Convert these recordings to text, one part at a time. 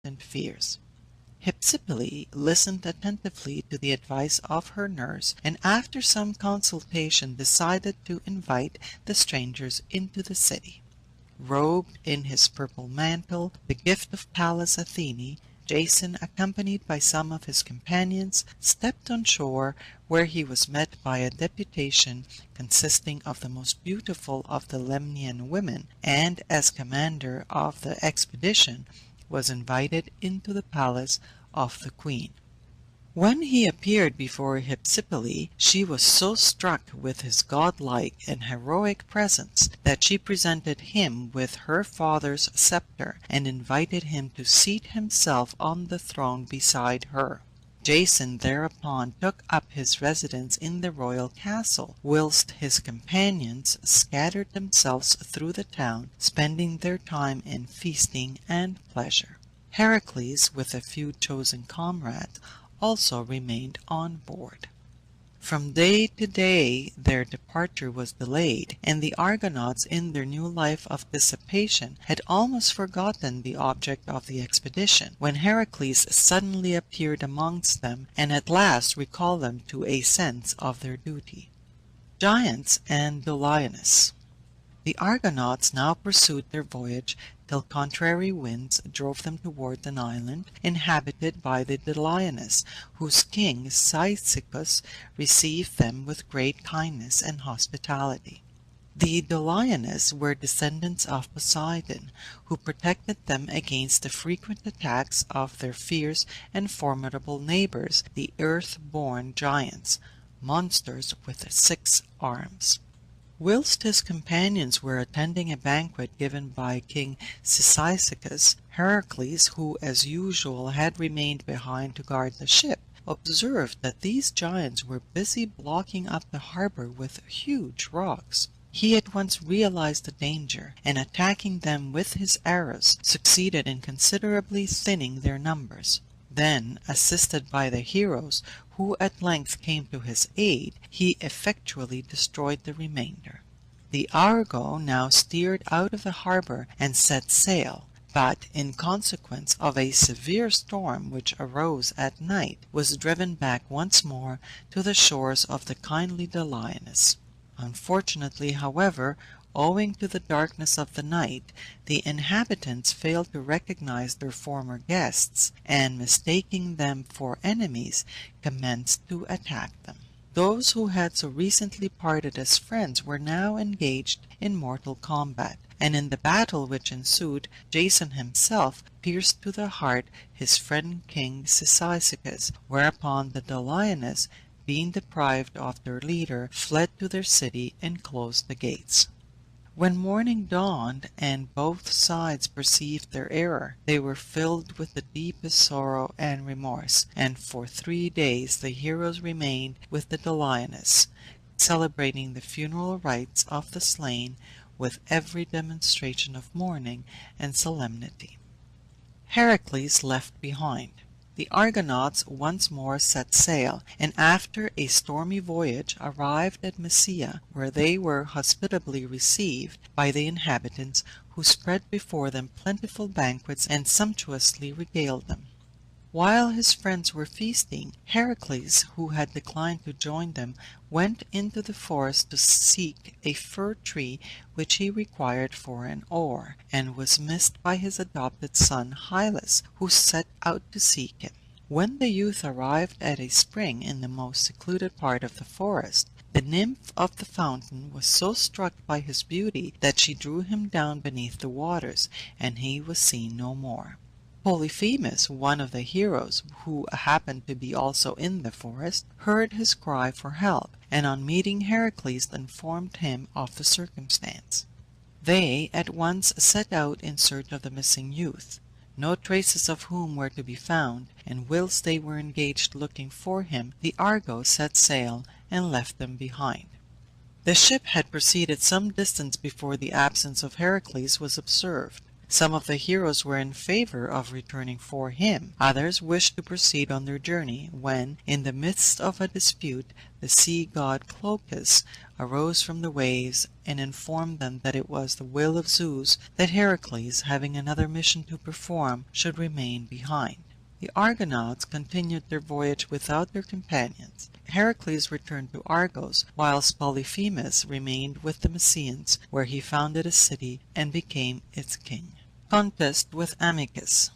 impotent fears. Hypsipyle listened attentively to the advice of her nurse, and after some consultation decided to invite the strangers into the city. Robed in his purple mantle, the gift of Pallas Athene, Jason, accompanied by some of his companions, stepped on shore, where he was met by a deputation consisting of the most beautiful of the Lemnian women, and, as commander of the expedition, was invited into the palace of the queen. When he appeared before Hypsipyle, she was so struck with his godlike and heroic presence that she presented him with her father's scepter, and invited him to seat himself on the throne beside her. Jason thereupon took up his residence in the royal castle, whilst his companions scattered themselves through the town, spending their time in feasting and pleasure. Hercules, with a few chosen comrades, also remained on board. From day to day their departure was delayed, and the Argonauts, in their new life of dissipation, had almost forgotten the object of the expedition, when Hercules suddenly appeared amongst them, and at last recalled them to a sense of their duty. Giants and Doliones. The Argonauts now pursued their voyage till contrary winds drove them toward an island inhabited by the Doliones, whose king Cyzicus received them with great kindness and hospitality. The Doliones were descendants of Poseidon, who protected them against the frequent attacks of their fierce and formidable neighbours, the earth-born giants, monsters with 6 arms. Whilst his companions were attending a banquet given by King Cyzicus, Hercules, who as usual had remained behind to guard the ship, observed that these giants were busy blocking up the harbour with huge rocks. He at once realized the danger, and attacking them with his arrows, succeeded in considerably thinning their numbers. Then, assisted by the heroes, who at length came to his aid, he effectually destroyed the remainder. The Argo now steered out of the harbour and set sail, but in consequence of a severe storm which arose at night, was driven back once more to the shores of the kindly Doliones. Unfortunately, however, owing to the darkness of the night, the inhabitants failed to recognize their former guests, and mistaking them for enemies, commenced to attack them. Those who had so recently parted as friends were now engaged in mortal combat, and in the battle which ensued, Jason himself pierced to the heart his friend King Cyzicus, whereupon the Doliones, being deprived of their leader, fled to their city and closed the gates. When morning dawned and both sides perceived their error, they were filled with the deepest sorrow and remorse, and for 3 days the heroes remained with the Doliones, celebrating the funeral rites of the slain with every demonstration of mourning and solemnity. Heracles left behind. The Argonauts once more set sail, and after a stormy voyage arrived at Mysia, where they were hospitably received by the inhabitants, who spread before them plentiful banquets and sumptuously regaled them. While his friends were feasting, Heracles, who had declined to join them, went into the forest to seek a fir tree which he required for an oar, and was missed by his adopted son Hylas, who set out to seek him. When the youth arrived at a spring in the most secluded part of the forest, the nymph of the fountain was so struck by his beauty that she drew him down beneath the waters, and he was seen no more. Polyphemus, one of the heroes, who happened to be also in the forest, heard his cry for help, and on meeting Heracles informed him of the circumstance. They at once set out in search of the missing youth, no traces of whom were to be found, and whilst they were engaged looking for him, the Argo set sail and left them behind. The ship had proceeded some distance before the absence of Heracles was observed. Some of the heroes were in favor of returning for him, others wished to proceed on their journey, when, in the midst of a dispute, the sea god Colchis arose from the waves and informed them that it was the will of Zeus that Hercules, having another mission to perform, should remain behind. The Argonauts continued their voyage without their companions. Heracles returned to Argos, whilst Polyphemus remained with the Mysians, where he founded a city and became its king. Contest with Amycus.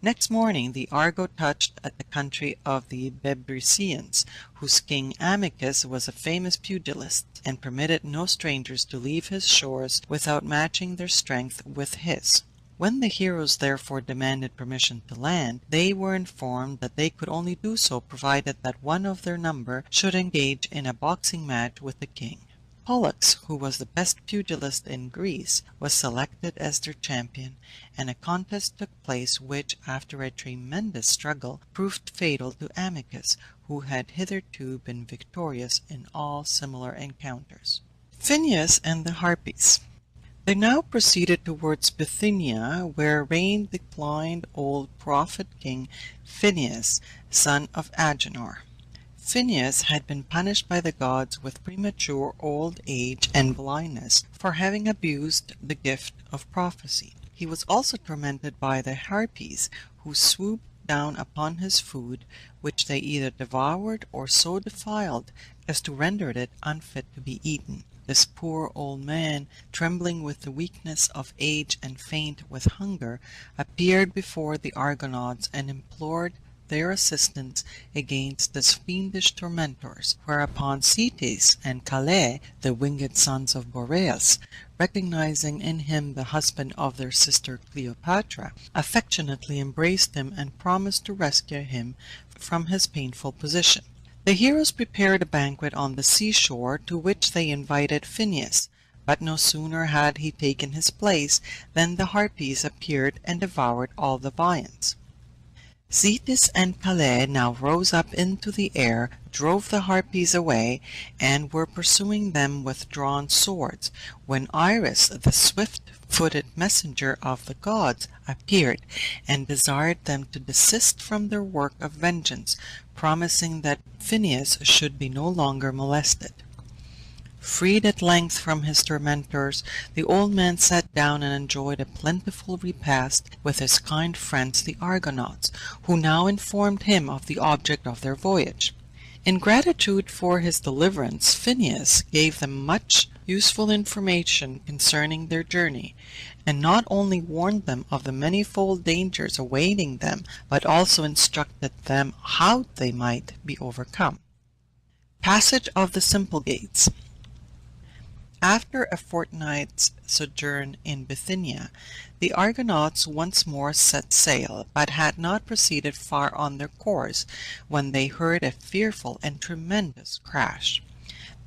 Next morning the Argo touched at the country of the Bebrycians, whose king Amycus was a famous pugilist, and permitted no strangers to leave his shores without matching their strength with his. When the heroes therefore demanded permission to land, they were informed that they could only do so provided that one of their number should engage in a boxing match with the king. Pollux, who was the best pugilist in Greece, was selected as their champion, and a contest took place which, after a tremendous struggle, proved fatal to Amycus, who had hitherto been victorious in all similar encounters. Phineus and the Harpies. They now proceeded towards Bithynia, where reigned the blind old prophet king Phineus, son of Agenor. Phineus had been punished by the gods with premature old age and blindness for having abused the gift of prophecy. He was also tormented by the Harpies, who swooped down upon his food, which they either devoured or so defiled as to render it unfit to be eaten. This poor old man, trembling with the weakness of age and faint with hunger, appeared before the Argonauts and implored their assistance against the fiendish tormentors, whereupon Cetes and Calais, the winged sons of Boreas, recognizing in him the husband of their sister Cleopatra, affectionately embraced him and promised to rescue him from his painful position. The heroes prepared a banquet on the seashore, to which they invited Phineus, but no sooner had he taken his place than the Harpies appeared and devoured all the viands. Cetes and Calais now rose up into the air, drove the Harpies away, and were pursuing them with drawn swords, when Iris, the swift-footed messenger of the gods, appeared, and desired them to desist from their work of vengeance, promising that Phineus should be no longer molested. Freed at length from his tormentors, the old man sat down and enjoyed a plentiful repast with his kind friends the Argonauts, who now informed him of the object of their voyage. In gratitude for his deliverance, Phineus gave them much useful information concerning their journey, and not only warned them of the manifold dangers awaiting them, but also instructed them how they might be overcome. Passage of the Symplegades. After a fortnight's sojourn in Bithynia, the Argonauts once more set sail, but had not proceeded far on their course, when they heard a fearful and tremendous crash.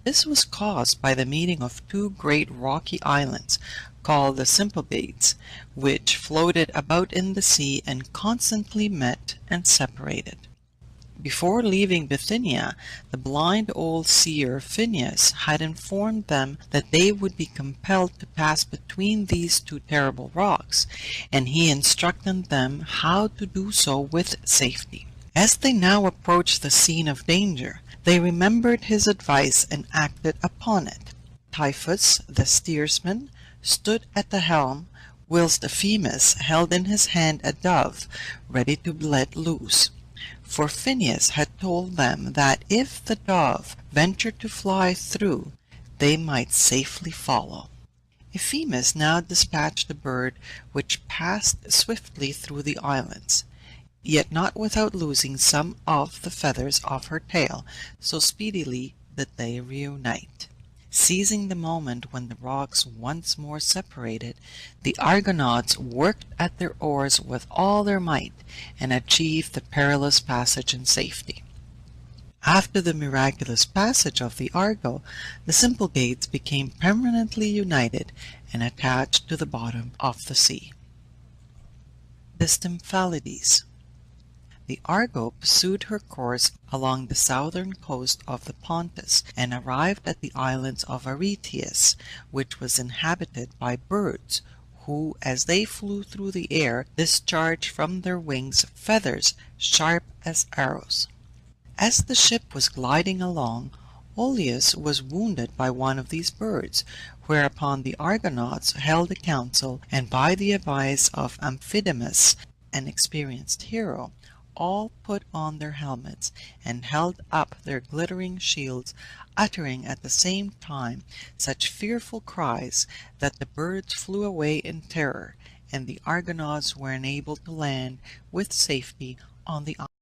This was caused by the meeting of two great rocky islands, called the Symplegades, which floated about in the sea and constantly met and separated. Before leaving Bithynia, the blind old seer Phineus had informed them that they would be compelled to pass between these two terrible rocks, and he instructed them how to do so with safety. As they now approached the scene of danger, they remembered his advice and acted upon it. Typhus, the steersman, stood at the helm, whilst Ephemus held in his hand a dove, ready to be let loose. For Phineus had told them that if the dove ventured to fly through, they might safely follow. Ephemus now dispatched the bird, which passed swiftly through the islands, yet not without losing some of the feathers of her tail, so speedily did they reunite. Seizing the moment when the rocks once more separated, the Argonauts worked at their oars with all their might, and achieved the perilous passage in safety. After the miraculous passage of the Argo, the Symplegades became permanently united and attached to the bottom of the sea. The Stymphalides. The Argo pursued her course along the southern coast of the Pontus, and arrived at the islands of Aretius, which was inhabited by birds, who, as they flew through the air, discharged from their wings feathers sharp as arrows. As the ship was gliding along, Oileus was wounded by one of these birds, whereupon the Argonauts held a council, and by the advice of Amphidamas, an experienced hero, all put on their helmets, and held up their glittering shields, uttering at the same time such fearful cries that the birds flew away in terror, and the Argonauts were enabled to land with safety on the island.